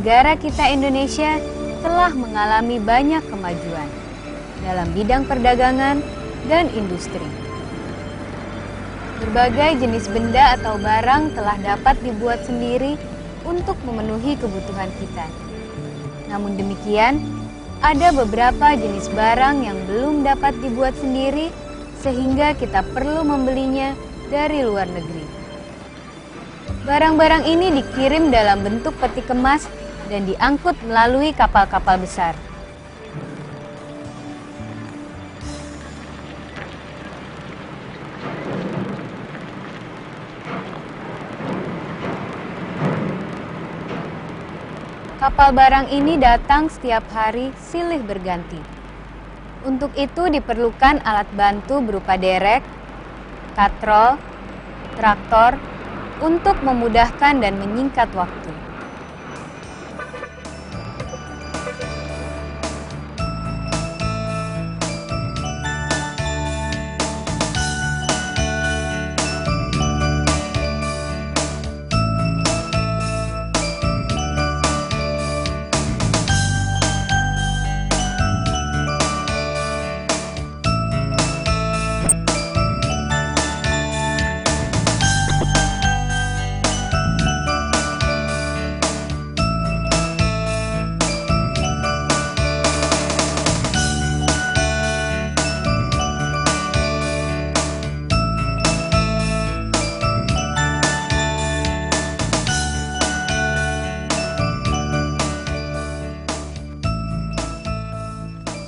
negara kita Indonesia telah mengalami banyak kemajuan dalam bidang perdagangan dan industri. Berbagai jenis benda atau barang telah dapat dibuat sendiri untuk memenuhi kebutuhan kita. Namun demikian, ada beberapa jenis barang yang belum dapat dibuat sendiri sehingga kita perlu membelinya dari luar negeri. Barang-barang ini dikirim dalam bentuk peti kemas dan diangkut melalui kapal-kapal besar. Kapal barang ini datang setiap hari silih berganti. Untuk itu diperlukan alat bantu berupa derek, katrol, traktor untuk memudahkan dan menyingkat waktu.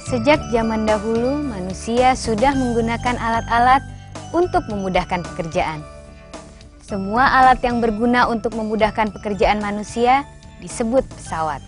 Sejak zaman dahulu, manusia sudah menggunakan alat-alat untuk memudahkan pekerjaan. Semua alat yang berguna untuk memudahkan pekerjaan manusia disebut pesawat.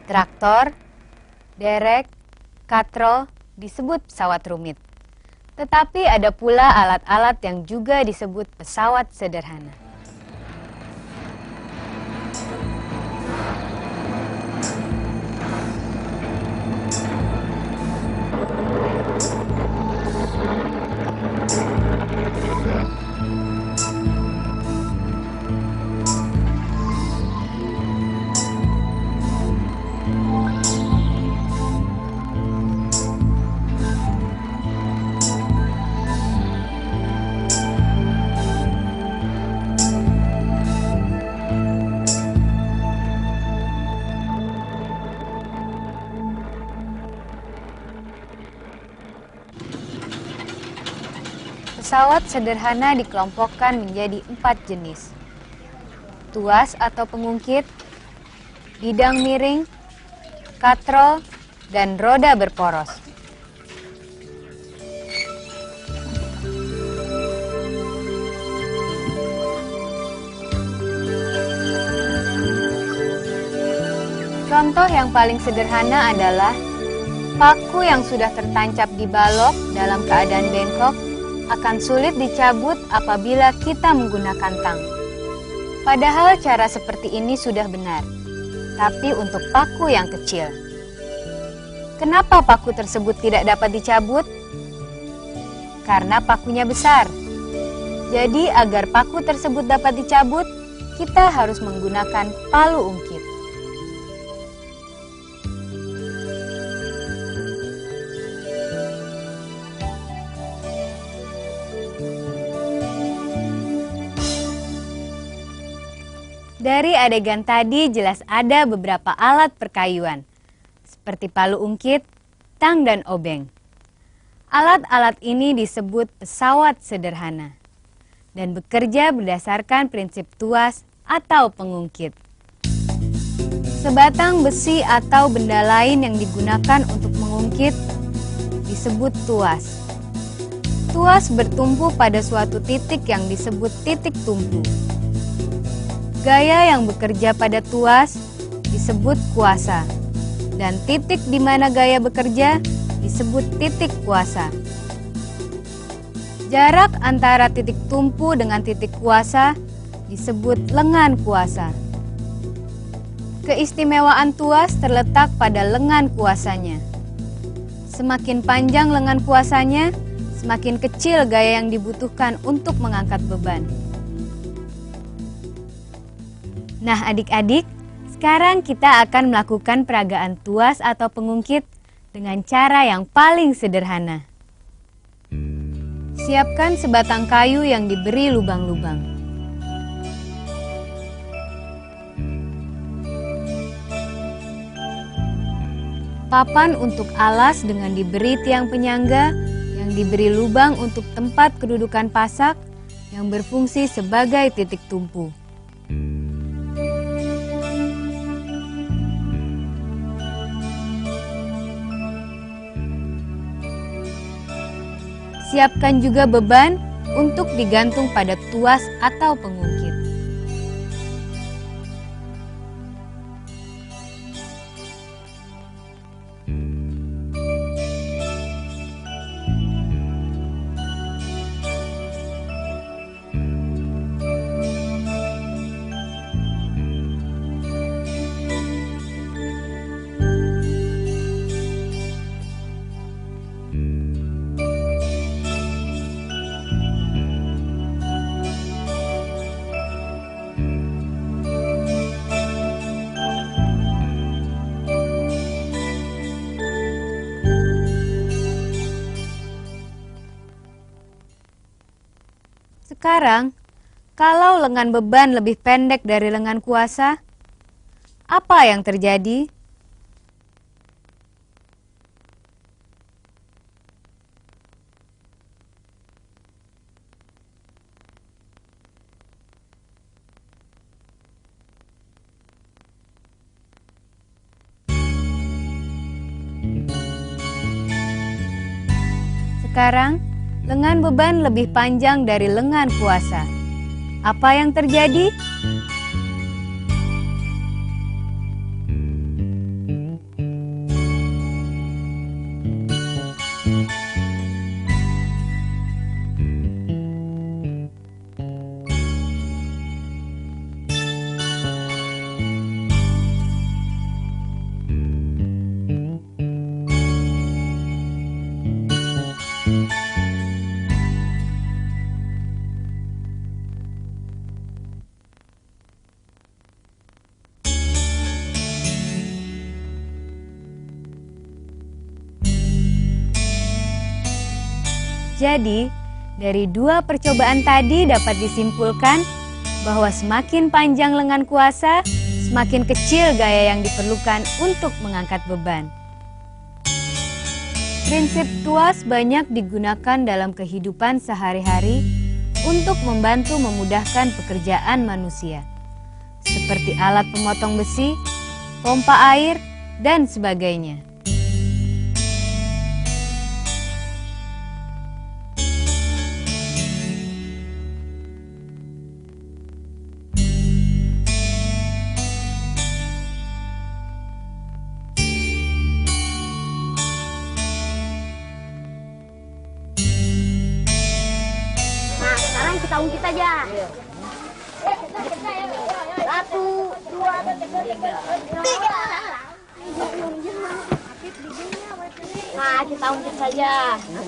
Traktor, derek, katrol disebut pesawat rumit. Tetapi ada pula alat-alat yang juga disebut pesawat sederhana. Pesawat sederhana dikelompokkan menjadi 4 jenis. Tuas atau pengungkit, bidang miring, katrol, dan roda berporos. Contoh yang paling sederhana adalah paku yang sudah tertancap di balok dalam keadaan bengkok akan sulit dicabut apabila kita menggunakan tang. Padahal cara seperti ini sudah benar, tapi untuk paku yang kecil. Kenapa paku tersebut tidak dapat dicabut? Karena pakunya besar. Jadi agar paku tersebut dapat dicabut, kita harus menggunakan palu ungkit. Dari adegan tadi jelas ada beberapa alat perkayuan, seperti palu ungkit, tang, dan obeng. Alat-alat ini disebut pesawat sederhana dan bekerja berdasarkan prinsip tuas atau pengungkit. Sebatang besi atau benda lain yang digunakan untuk mengungkit disebut tuas. Tuas bertumpu pada suatu titik yang disebut titik tumpu. Gaya yang bekerja pada tuas disebut kuasa, dan titik di mana gaya bekerja disebut titik kuasa. Jarak antara titik tumpu dengan titik kuasa disebut lengan kuasa. Keistimewaan tuas terletak pada lengan kuasanya. Semakin panjang lengan kuasanya, semakin kecil gaya yang dibutuhkan untuk mengangkat beban. Nah adik-adik, sekarang kita akan melakukan peragaan tuas atau pengungkit dengan cara yang paling sederhana. Siapkan sebatang kayu yang diberi lubang-lubang. Papan untuk alas dengan diberi tiang penyangga yang diberi lubang untuk tempat kedudukan pasak yang berfungsi sebagai titik tumpu. Siapkan juga beban untuk digantung pada tuas atau pengungkit. Sekarang, kalau lengan beban lebih pendek dari lengan kuasa, apa yang terjadi? Sekarang, lengan beban lebih panjang dari lengan kuasa. Apa yang terjadi? Jadi, dari dua percobaan tadi dapat disimpulkan bahwa semakin panjang lengan kuasa, semakin kecil gaya yang diperlukan untuk mengangkat beban. Prinsip tuas banyak digunakan dalam kehidupan sehari-hari untuk membantu memudahkan pekerjaan manusia, seperti alat pemotong besi, pompa air, dan sebagainya. Sekarang kita ungkit aja. 1, 2, 3. Nah, kita ungkit saja. 1,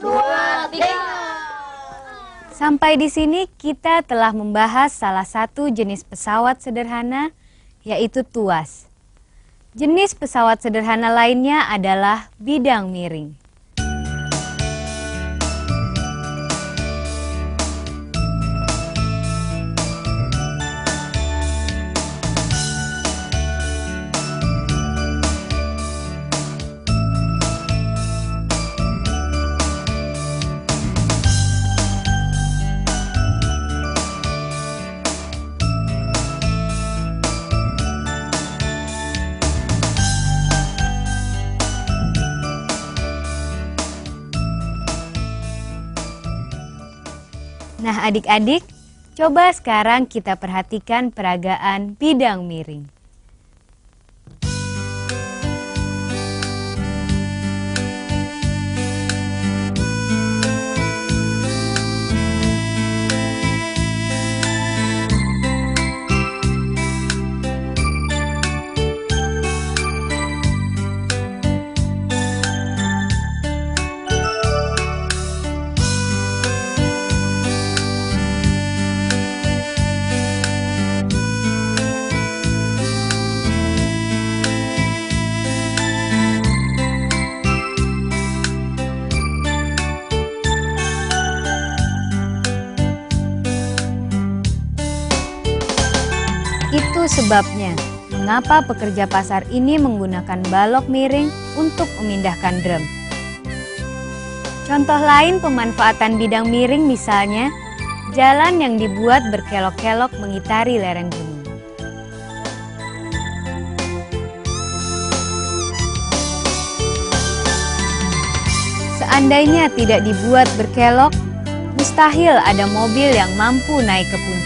2, 3. Sampai di sini kita telah membahas salah satu jenis pesawat sederhana, yaitu tuas. Jenis pesawat sederhana lainnya adalah bidang miring. Nah adik-adik, coba sekarang kita perhatikan peragaan bidang miring. Itu sebabnya mengapa pekerja pasar ini menggunakan balok miring untuk memindahkan drum. Contoh lain pemanfaatan bidang miring misalnya, jalan yang dibuat berkelok-kelok mengitari lereng gunung. Seandainya tidak dibuat berkelok, mustahil ada mobil yang mampu naik ke puncak.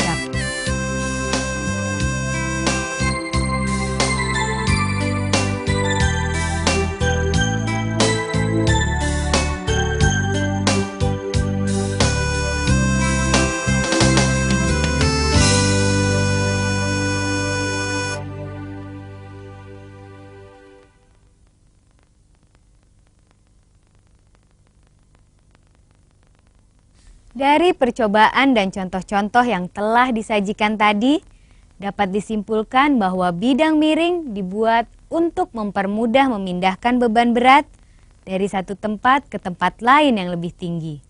Dari percobaan dan contoh-contoh yang telah disajikan tadi, dapat disimpulkan bahwa bidang miring dibuat untuk mempermudah memindahkan beban berat dari satu tempat ke tempat lain yang lebih tinggi.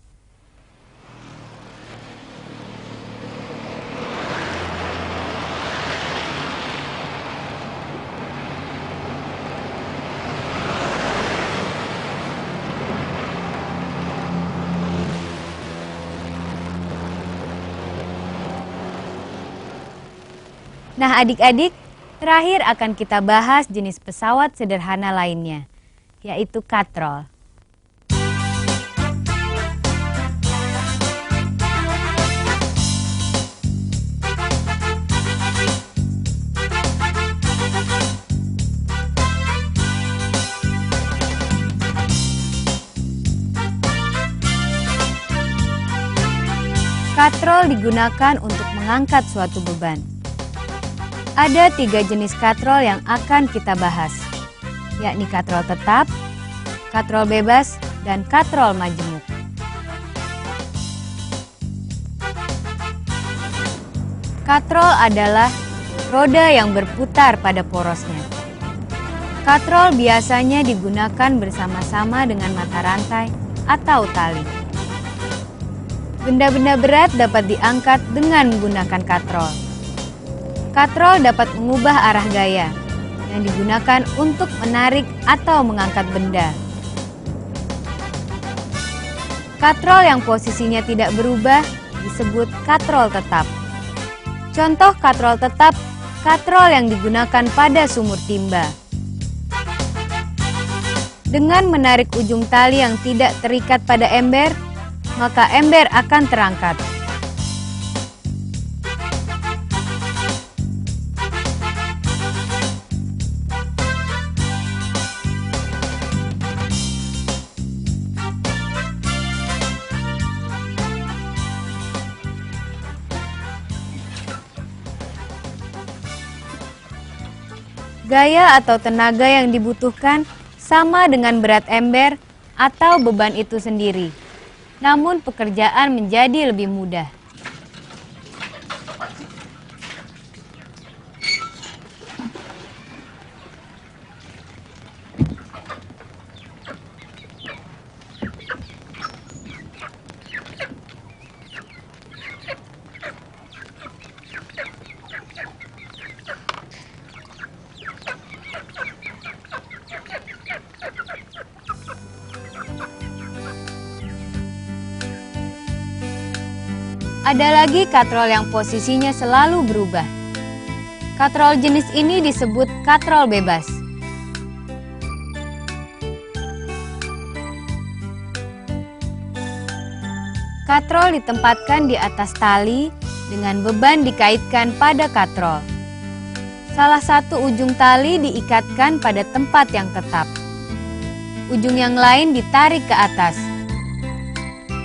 Nah adik-adik, terakhir akan kita bahas jenis pesawat sederhana lainnya, yaitu katrol. Katrol digunakan untuk mengangkat suatu beban. Ada 3 jenis katrol yang akan kita bahas, yakni katrol tetap, katrol bebas, dan katrol majemuk. Katrol adalah roda yang berputar pada porosnya. Katrol biasanya digunakan bersama-sama dengan mata rantai atau tali. Benda-benda berat dapat diangkat dengan menggunakan katrol. Katrol dapat mengubah arah gaya yang digunakan untuk menarik atau mengangkat benda. Katrol yang posisinya tidak berubah disebut katrol tetap. Contoh katrol tetap, katrol yang digunakan pada sumur timba. Dengan menarik ujung tali yang tidak terikat pada ember, maka ember akan terangkat. Gaya atau tenaga yang dibutuhkan sama dengan berat ember atau beban itu sendiri. Namun pekerjaan menjadi lebih mudah. Ada lagi katrol yang posisinya selalu berubah. Katrol jenis ini disebut katrol bebas. Katrol ditempatkan di atas tali dengan beban dikaitkan pada katrol. Salah satu ujung tali diikatkan pada tempat yang tetap. Ujung yang lain ditarik ke atas.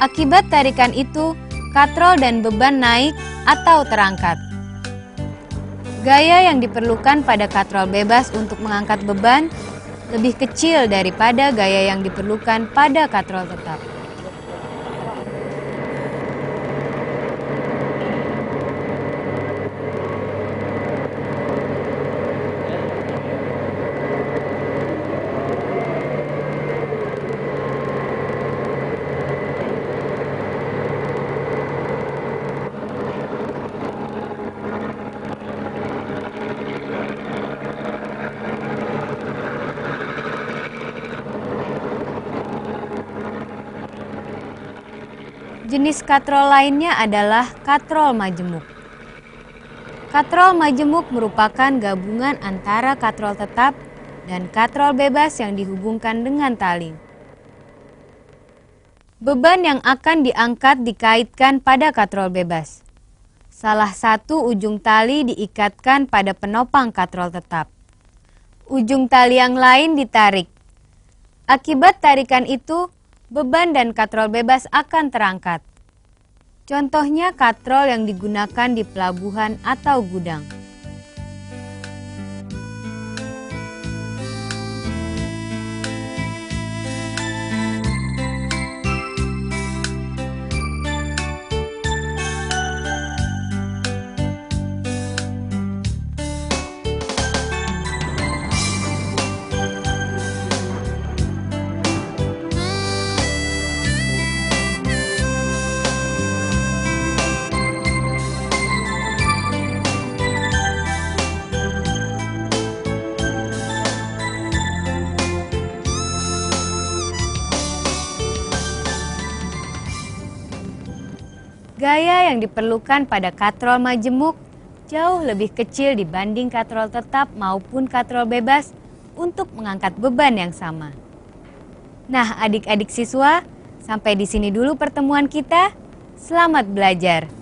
Akibat tarikan itu, katrol dan beban naik atau terangkat. Gaya yang diperlukan pada katrol bebas untuk mengangkat beban lebih kecil daripada gaya yang diperlukan pada katrol tetap. Jenis katrol lainnya adalah katrol majemuk. Katrol majemuk merupakan gabungan antara katrol tetap dan katrol bebas yang dihubungkan dengan tali. Beban yang akan diangkat dikaitkan pada katrol bebas. Salah satu ujung tali diikatkan pada penopang katrol tetap. Ujung tali yang lain ditarik. Akibat tarikan itu, beban dan katrol bebas akan terangkat. Contohnya katrol yang digunakan di pelabuhan atau gudang. Gaya yang diperlukan pada katrol majemuk jauh lebih kecil dibanding katrol tetap maupun katrol bebas untuk mengangkat beban yang sama. Nah, adik-adik siswa, sampai di sini dulu pertemuan kita. Selamat belajar.